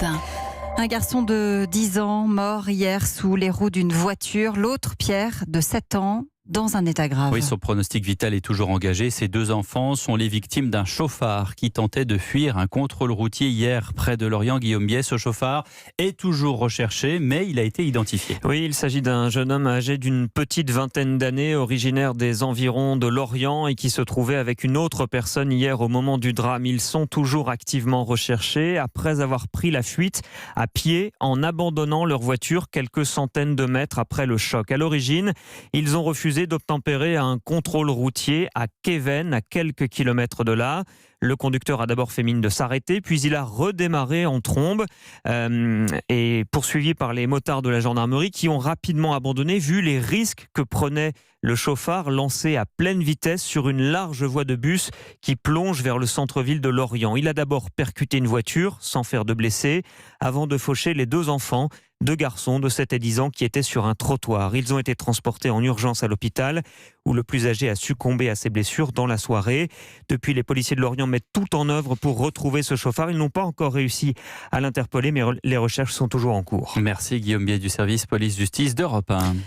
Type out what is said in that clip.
Europe 1. Un garçon de 10 ans mort hier sous les roues d'une voiture. L'autre, Pierre, de 7 ans, dans un état grave. Oui, son pronostic vital est toujours engagé. Ses deux enfants sont les victimes d'un chauffard qui tentait de fuir un contrôle routier hier près de Lorient. Guillaume Biais, ce chauffard est toujours recherché, mais il a été identifié. Oui, il s'agit d'un jeune homme âgé d'une petite vingtaine d'années, originaire des environs de Lorient et qui se trouvait avec une autre personne hier au moment du drame. Ils sont toujours activement recherchés après avoir pris la fuite à pied en abandonnant leur voiture quelques centaines de mètres après le choc. À l'origine, ils ont refusé d'obtempérer à un contrôle routier à Kéven, à quelques kilomètres de là. Le conducteur a d'abord fait mine de s'arrêter, puis il a redémarré en trombe et poursuivi par les motards de la gendarmerie qui ont rapidement abandonné vu les risques que prenait le chauffard lancé à pleine vitesse sur une large voie de bus qui plonge vers le centre-ville de Lorient. Il a d'abord percuté une voiture sans faire de blessés avant de faucher les deux enfants, deux garçons de 7 et 10 ans qui étaient sur un trottoir. Ils ont été transportés en urgence à l'hôpital où le plus âgé a succombé à ses blessures dans la soirée. Depuis, les policiers de Lorient mettent tout en œuvre pour retrouver ce chauffard. Ils n'ont pas encore réussi à l'interpeller, mais les recherches sont toujours en cours. Merci Guillaume Biais du service police-justice d'Europe 1.